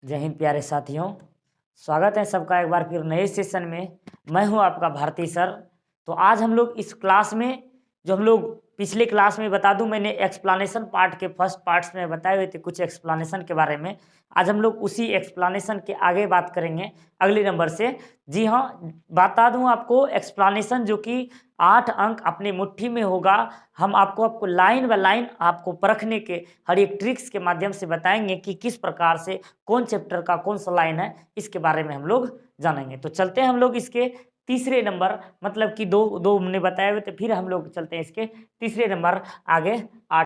जय हिंद प्यारे साथियों, स्वागत है सबका एक बार फिर नए सेशन में। मैं हूं आपका भारती सर। तो आज हम लोग इस क्लास में जो हम लोग पिछले क्लास में बता दूं, मैंने एक्सप्लानेशन पार्ट के फर्स्ट पार्ट्स में बताए हुए थे कुछ एक्सप्लानेशन के बारे में। आज हम लोग उसी एक्सप्लानेशन के आगे बात करेंगे अगले नंबर से। जी हाँ, बता दूं आपको एक्सप्लानेशन जो कि 8 अंक अपने मुट्ठी में होगा। हम आपको लाइन बाय लाइन आपको परखने के हर एक ट्रिक्स के माध्यम से बताएंगे कि किस प्रकार से कौन चैप्टर का कौन सा लाइन है, इसके बारे में हम लोग जानेंगे। तो चलते हैं हम लोग इसके तीसरे नंबर, मतलब कि दो दो हमने बताए हुए थे, फिर हम लोग चलते हैं इसके तीसरे नंबर आगे 8।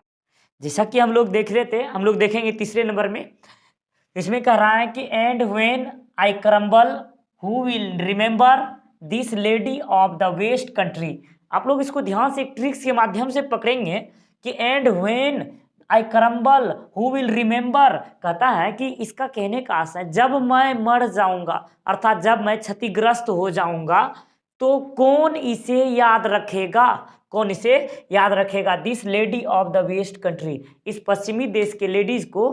जैसा कि हम लोग देख रहे थे, हम लोग देखेंगे तीसरे नंबर में। इसमें कह रहा है कि and when I crumble who will remember this lady of the west country. आप लोग इसको ध्यान से ट्रिक्स के माध्यम से पकड़ेंगे कि and when I crumble who will remember, कहता है कि इसका कहने का आशय है जब मैं मर जाऊंगा, अर्थात जब मैं क्षतिग्रस्त हो जाऊंगा तो कौन इसे याद रखेगा, कौन इसे याद रखेगा। This lady of the west country, इस पश्चिमी देश के लेडीज को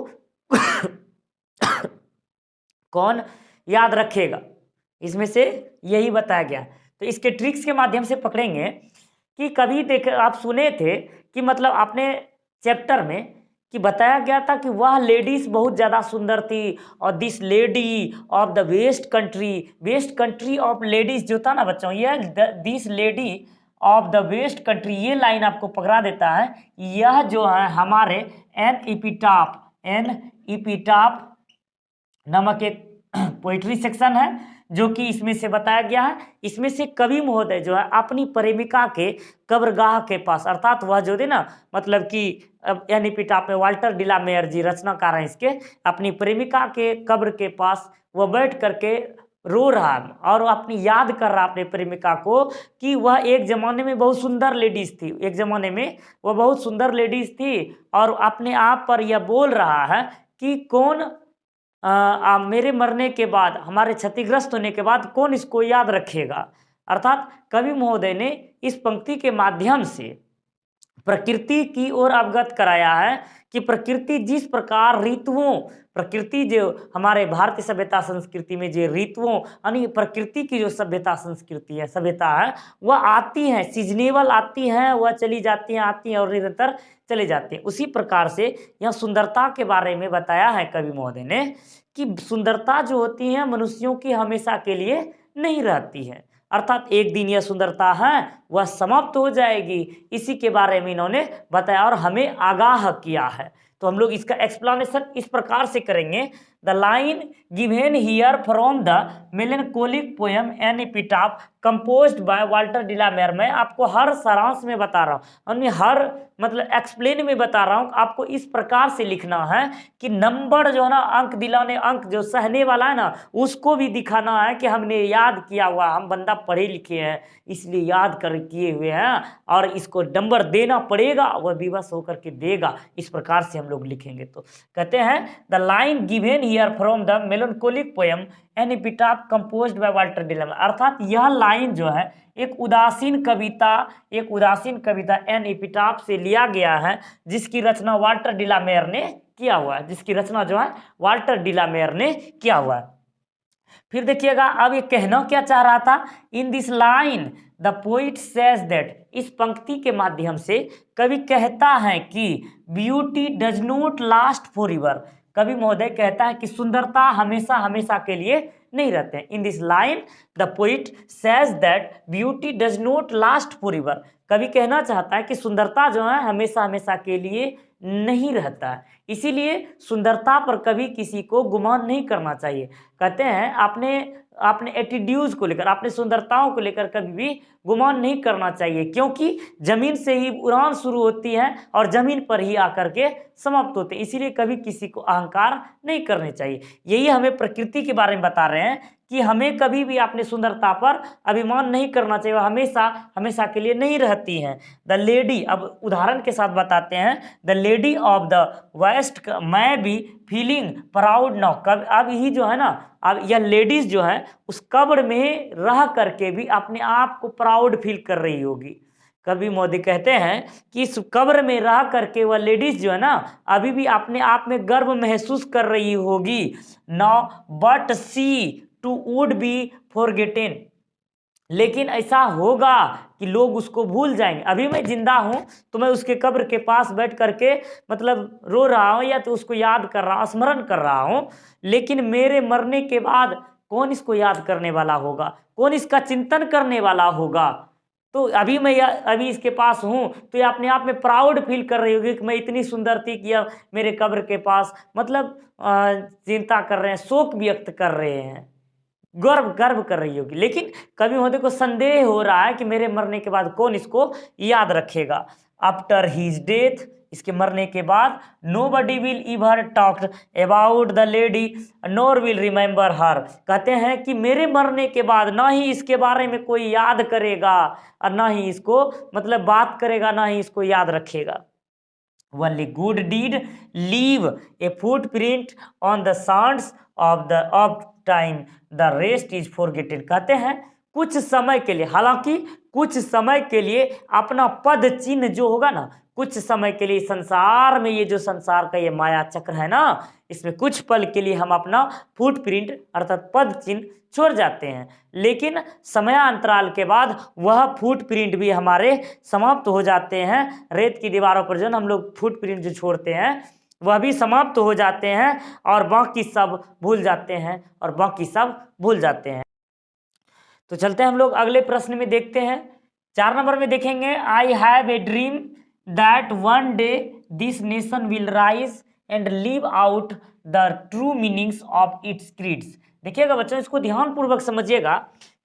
कौन याद रखेगा, इसमें से यही बताया गया। तो इसके ट्रिक्स के माध्यम से पकड़ेंगे कि कभी देख आप सुने थे कि मतलब आपने चैप्टर में कि बताया गया था कि वह लेडीज बहुत ज़्यादा सुंदर थी, और this lady of the west country of ladies जो था ना बच्चों, यह this lady of the west country, ये लाइन आपको पकड़ा देता है। यह जो है हमारे एन इपिटाप नामक एक पोइट्री सेक्शन है जो कि इसमें से बताया गया है। इसमें से कवि महोदय जो है अपनी प्रेमिका के कब्रगाह के पास, अर्थात वह जो थे ना, मतलब कि यानी पिटाप में वाल्टर डिलामेयर जी रचनाकार हैं इसके, अपनी प्रेमिका के कब्र के पास वह बैठ करके रो रहा है और अपनी याद कर रहा अपने प्रेमिका को कि वह एक ज़माने में बहुत सुंदर लेडीज़ थी, एक ज़माने में वह बहुत सुंदर लेडीज़ थी, और अपने आप पर यह बोल रहा है कि कौन मेरे मरने के बाद, हमारे क्षतिग्रस्त होने के बाद कौन इसको याद रखेगा। अर्थात कवि महोदय ने इस पंक्ति के माध्यम से प्रकृति की ओर अवगत कराया है कि प्रकृति जिस प्रकार ऋतुओं, प्रकृति जो हमारे भारतीय सभ्यता संस्कृति में जो ऋतुओं यानी प्रकृति की जो सभ्यता संस्कृति है, सभ्यता है, वह आती है, सीजनेबल आती हैं, वह चली जाती हैं, आती हैं और निरंतर चले जाते हैं। उसी प्रकार से यह सुंदरता के बारे में बताया है कवि महोदय ने कि सुंदरता जो होती है मनुष्यों की हमेशा के लिए नहीं रहती है, अर्थात एक दिन यह सुंदरता है वह समाप्त हो जाएगी। इसी के बारे में इन्होंने बताया और हमें आगाह किया है। तो हम लोग इसका एक्सप्लेनेशन इस प्रकार से करेंगे। The line given here from the melancholic poem an epitaph composed by Walter de la Mare. मैं आपको हर सारांश में बता रहा हूँ, मैं हर मतलब एक्सप्लेन में बता रहा हूँ। आपको इस प्रकार से लिखना है कि नंबर जो है ना, अंक दिलाने, अंक जो सहने वाला है ना, उसको भी दिखाना है कि हमने याद किया हुआ, हम बंदा पढ़े लिखे हैं इसलिए याद कर किए हुए हैं, और इसको नंबर देना पड़ेगा, वह विवश होकर के देगा। इस प्रकार से हम लोग लिखेंगे। तो कहते हैं the line given here from the melancholic poem an epitaph composed by Walter de la Mare, अर्थात यह लाइन जो है एक उदासीन कविता एन एपिटाफ से लिया गया है, जिसकी रचना वाल्टर डिलामेयर ने किया हुआ है, जिसकी रचना जो है वाल्टर डिलामेयर ने किया हुआ है। फिर देखिएगा अब ये कहना क्या चाह रहा था। In this line the poet says that, इस पंक्ति के माध्यम से कवि कहता है कि beauty does not last for ever, कवि महोदय कहता है कि सुंदरता हमेशा हमेशा के लिए नहीं रहते हैं। In this line the poet says that beauty does not last for ever, कवि कहना चाहता है कि सुंदरता जो है हमेशा हमेशा के लिए नहीं रहता है, इसीलिए सुंदरता पर कभी किसी को गुमान नहीं करना चाहिए। कहते हैं आपने एटीट्यूड्स को लेकर, आपने सुंदरताओं को लेकर कभी भी गुमान नहीं करना चाहिए, क्योंकि जमीन से ही उड़ान शुरू होती है और जमीन पर ही आकर के समाप्त होते हैं। इसीलिए कभी किसी को अहंकार नहीं करने चाहिए। यही हमें प्रकृति के बारे में बता रहे हैं कि हमें कभी भी अपनी सुंदरता पर अभिमान नहीं करना चाहिए, हमेशा हमेशा के लिए नहीं रहती हैं। द लेडी, अब उदाहरण के साथ बताते हैं, the lady of the west, मैं भी फीलिंग प्राउड नाउ, कब अब ही जो है ना, अब यह लेडीज जो है उस कब्र में रह करके भी अपने आप को प्राउड फील कर रही होगी। कवि महोदय कहते हैं कि इस कब्र में रह करके वह लेडीज जो है ना अभी भी अपने आप में गर्व महसूस कर रही होगी। Now but she too would be forgotten, लेकिन ऐसा होगा कि लोग उसको भूल जाएंगे। अभी मैं जिंदा हूं तो मैं उसके कब्र के पास बैठ करके मतलब रो रहा हूं या तो उसको याद कर रहा हूं, स्मरण कर रहा हूं, लेकिन मेरे मरने के बाद कौन इसको याद करने वाला होगा, कौन इसका चिंतन करने वाला होगा। तो अभी मैं अभी इसके पास हूं तो ये अपने आप में प्राउड फील कर रही होगी कि मैं इतनी सुंदर थी कि अब मेरे कब्र के पास मतलब चिंता कर रहे हैं, शोक व्यक्त कर रहे हैं, गर्व गर्व कर रही होगी। लेकिन कवि महोदय को संदेह हो रहा है कि मेरे मरने के बाद कौन इसको याद रखेगा। आफ्टर हिज डेथ, इसके मरने के बाद, nobody will ever talked about the lady nor will remember her. कहते हैं कि मेरे मरने के बाद ना ही इसके बारे में कोई याद करेगा और ना ही इसको मतलब बात करेगा, ना ही इसको याद रखेगा। Only good deed leave a footprint on the sands of time, the rest is forgotten। कहते हैं कुछ समय के लिए, हालांकि कुछ समय के लिए अपना पद चिन्ह जो होगा ना, कुछ समय के लिए संसार में, ये जो संसार का ये माया चक्र है ना, इसमें कुछ पल के लिए हम अपना फुटप्रिंट अर्थात पद चिन्ह छोड़ जाते हैं, लेकिन समयांतराल के बाद वह फुटप्रिंट भी हमारे समाप्त हो जाते हैं। रेत की दीवारों पर जो हम लोग फुटप्रिंट जो छोड़ते हैं वह भी समाप्त हो जाते हैं और बाकी सब भूल जाते हैं, और बाकी सब भूल जाते हैं। तो चलते हैं हम लोग अगले प्रश्न में, देखते हैं 4 नंबर में देखेंगे, आई have a dream that one day this nation will rise and live out the true meanings of its creeds. देखिएगा बच्चों, इसको ध्यानपूर्वक समझिएगा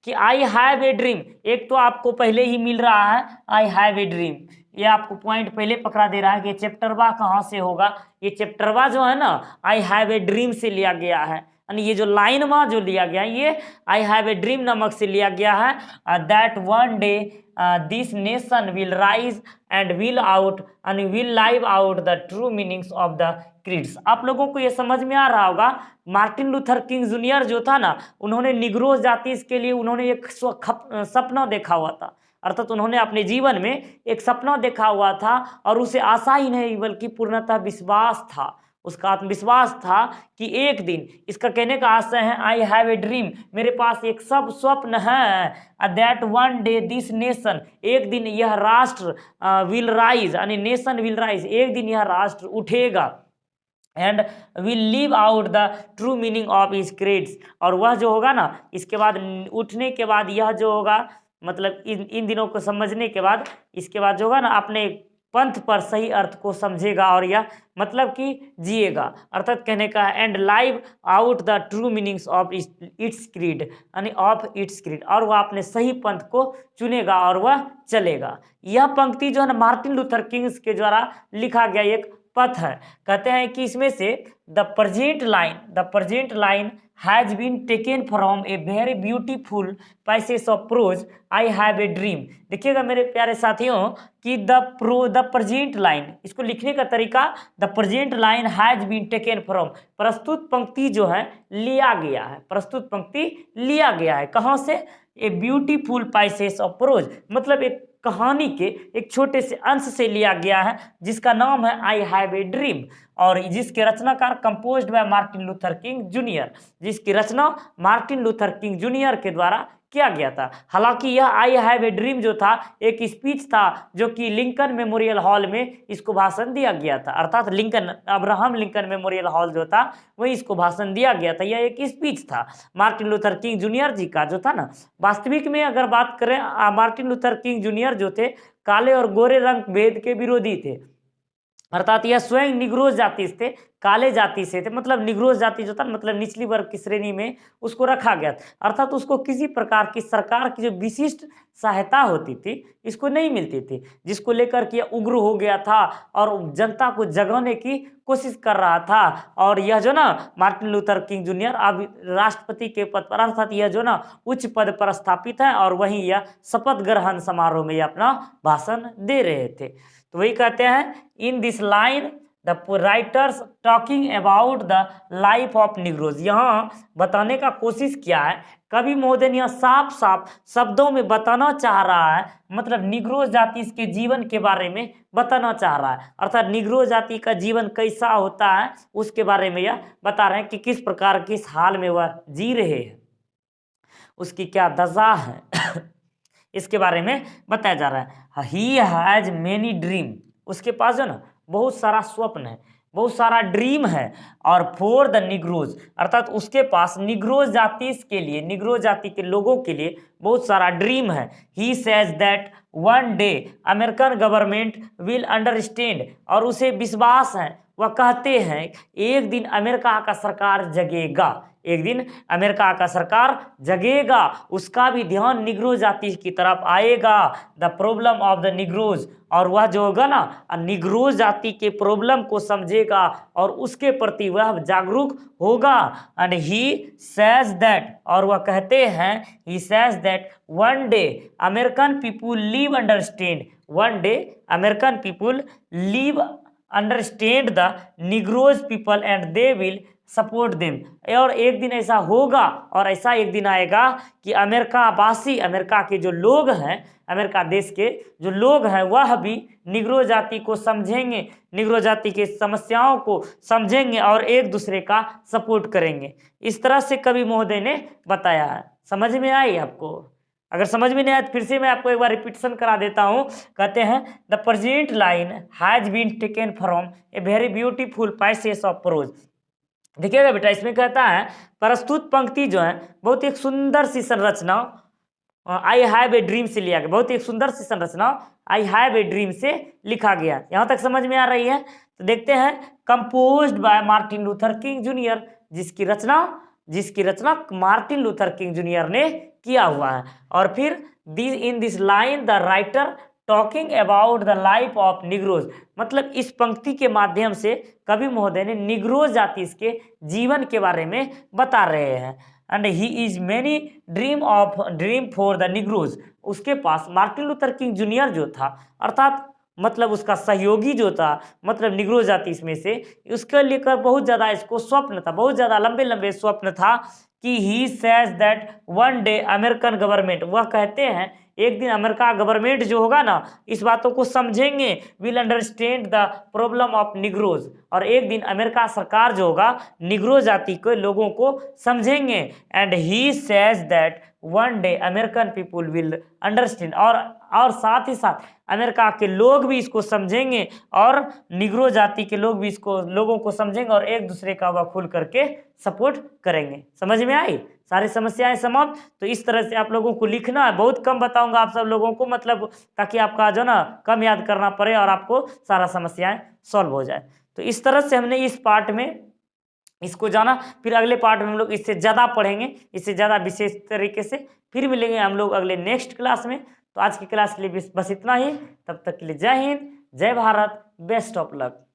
कि आई हैव ए ड्रीम, एक तो आपको पहले ही मिल रहा है आई हैव ए ड्रीम, ये आपको पॉइंट पहले पकड़ा दे रहा है कि चैप्टरवा कहाँ से होगा। ये चैप्टरवा जो है ना आई हैव ए ड्रीम से लिया गया है, यानी ये जो लाइन में जो लिया गया है ये आई हैव ए ड्रीम नामक से लिया गया है। That one day this nation will rise and will out and will live out the true meanings of the creeds. आप लोगों को ये समझ में आ रहा होगा, मार्टिन लूथर किंग जूनियर जो था ना, उन्होंने निग्रो जाति के लिए उन्होंने एक सपना देखा हुआ था, अर्थात उन्होंने अपने जीवन में एक सपना देखा हुआ था और उसे आशा ही नहीं बल्कि पूर्णतः विश्वास था, उसका आत्मविश्वास था कि एक दिन, इसका कहने का आशय है आई हैव ए ड्रीम, मेरे पास एक सब स्वप्न है, that one day this nation, एक दिन यह राष्ट्र विल राइज, यानी नेशन विल राइज, एक दिन यह राष्ट्र उठेगा, and will live out the true meaning of his creds, और वह जो होगा ना इसके बाद उठने के बाद यह जो होगा मतलब इन दिनों को समझने के बाद इसके बाद जो होगा ना अपने पंथ पर सही अर्थ को समझेगा और यह मतलब कि जिएगा, अर्थात कहने का and live out the true meanings of its creed, यानी ऑफ इट्स क्रीड, और वह अपने सही पंथ को चुनेगा और वह चलेगा। यह पंक्ति जो है ना मार्टिन लूथर किंग्स के द्वारा लिखा गया एक पथ है। कहते हैं कि इसमें से the present line has been taken from a very beautiful passage of prose I have a dream. देखिएगा मेरे प्यारे साथियों कि द प्रेजेंट लाइन, इसको लिखने का तरीका, the present line has been taken from, प्रस्तुत पंक्ति जो है लिया गया है, प्रस्तुत पंक्ति लिया गया है कहाँ से, a beautiful passage of pros, मतलब एक कहानी के एक छोटे से अंश से लिया गया है जिसका नाम है आई हैव ए ड्रीम, और जिसके रचनाकार composed bye Martin Luther king junior, जिसकी रचना मार्टिन लूथर किंग जूनियर के द्वारा किया गया था। हालांकि यह आई हैव ए ड्रीम जो था एक स्पीच था जो कि लिंकन मेमोरियल हॉल में इसको भाषण दिया गया था, अर्थात Lincoln Abraham Lincoln memorial hall जो था वही इसको भाषण दिया गया था, यह एक स्पीच था मार्टिन लूथर किंग जूनियर जी का जो था ना। वास्तविक में अगर बात करें मार्टिन लूथर किंग जूनियर जो थे काले और गोरे रंग भेद के विरोधी थे, अर्थात यह स्वयं निग्रोज जाति से थे, काले जाति से थे, मतलब निग्रोज जाति जो था मतलब निचली वर्ग की श्रेणी में उसको रखा गया था, अर्थात उसको किसी प्रकार की सरकार की जो विशिष्ट सहायता होती थी इसको नहीं मिलती थी, जिसको लेकर के उग्र हो गया था और जनता को जगाने की कोशिश कर रहा था। और यह जो ना मार्टिन लूथर किंग जूनियर अब राष्ट्रपति के पद पर, अर्थात यह जो ना उच्च पद पर स्थापित है और वहीं यह शपथ ग्रहण समारोह में यह अपना भाषण दे रहे थे। तो वही कहते हैं in this line the writers talking about the life of Negroes. यहाँ बताने का कोशिश किया है कवि महोदय ने, यहाँ साफ साफ शब्दों में बताना चाह रहा है, मतलब निग्रो जाति के जीवन के बारे में बताना चाह रहा है, अर्थात निग्रो जाति का जीवन कैसा होता है उसके बारे में यह बता रहे हैं कि किस प्रकार किस हाल में वह जी रहे हैं, उसकी क्या दशा है इसके बारे में बताया जा रहा है। ही हैज मेनी ड्रीम, उसके पास जो ना बहुत सारा स्वप्न है, बहुत सारा ड्रीम है। और फॉर द निग्रोज, अर्थात उसके पास निग्रो जाति के लिए, निग्रो जाति के लोगों के लिए बहुत सारा ड्रीम है। He says that one day American government will understand, और उसे विश्वास है, वह कहते हैं एक दिन अमेरिका का सरकार जगेगा, एक दिन अमेरिका का सरकार जगेगा, उसका भी ध्यान निग्रो जाति की तरफ आएगा। The problem of the Negroes, और वह जो होगा ना निग्रो जाति के प्रॉब्लम को समझेगा और उसके प्रति वह जागरूक होगा। एंड ही सेज दैट, और वह कहते हैं he says that one day American people live understand, one day American people live understand the Negroes people and they will support them. और एक दिन ऐसा होगा और ऐसा एक दिन आएगा कि अमेरिका वासी, अमेरिका के जो लोग हैं, अमेरिका देश के जो लोग हैं वह भी निग्रो जाति को समझेंगे, निग्रो जाति के समस्याओं को समझेंगे और एक दूसरे का सपोर्ट करेंगे। इस तरह से कवि महोदय ने बताया है। समझ में आई आपको? अगर समझ में नहीं आया तो फिर से मैं आपको एक बार रिपीटेशन करा देता हूँ। कहते हैं the present line has been taken from a very beautiful passage of prose. देखिएगा बेटा, इसमें कहता है प्रस्तुत पंक्ति जो है बहुत एक सुंदर सी संरचना आई हैव ए ड्रीम से लिया गया, बहुत एक सुंदर सी संरचना आई हैव ए ड्रीम से लिखा गया। यहाँ तक समझ में आ रही है? तो देखते हैं composed bye Martin Luther king junior, जिसकी रचना मार्टिन लूथर किंग जूनियर ने किया हुआ है। और फिर in this line the writer talking about the life of Negroes, मतलब इस पंक्ति के माध्यम से कवि महोदय ने निग्रो जाति के जीवन के बारे में बता रहे हैं। And he is many dream for the Negroes, उसके पास मार्टिन लूथर किंग जूनियर जो था, अर्थात मतलब उसका सहयोगी जो था, मतलब निग्रो जाति इसमें से, उसके लेकर बहुत ज़्यादा इसको स्वप्न था, बहुत ज़्यादा लंबे लंबे स्वप्न था कि he says that one day American government, वह कहते हैं एक दिन अमेरिका गवर्नमेंट जो होगा ना इस बातों को समझेंगे, will understand the problem of Negroes, और एक दिन अमेरिका सरकार जो होगा निग्रो जाति के लोगों को समझेंगे। And he says that one day American people will understand, और साथ ही साथ अमेरिका के लोग भी इसको समझेंगे और निग्रो जाति के लोग भी इसको लोगों को समझेंगे और एक दूसरे का वह खुल करके सपोर्ट करेंगे। समझ में आई? सारी समस्याएं समाप्त। तो इस तरह से आप लोगों को लिखना है, बहुत कम बताऊंगा आप सब लोगों को, मतलब ताकि आपका जो ना कम याद करना पड़े और आपको सारा समस्याएं सॉल्व हो जाए। तो इस तरह से हमने इस पार्ट में इसको जाना, फिर अगले पार्ट में हम लोग इससे ज़्यादा पढ़ेंगे, इससे ज़्यादा विशेष तरीके से। फिर मिलेंगे हम लोग अगले नेक्स्ट क्लास में। तो आज की क्लास के लिए बस इतना ही, तब तक के लिए जय हिंद, जय भारत, बेस्ट ऑफ लक।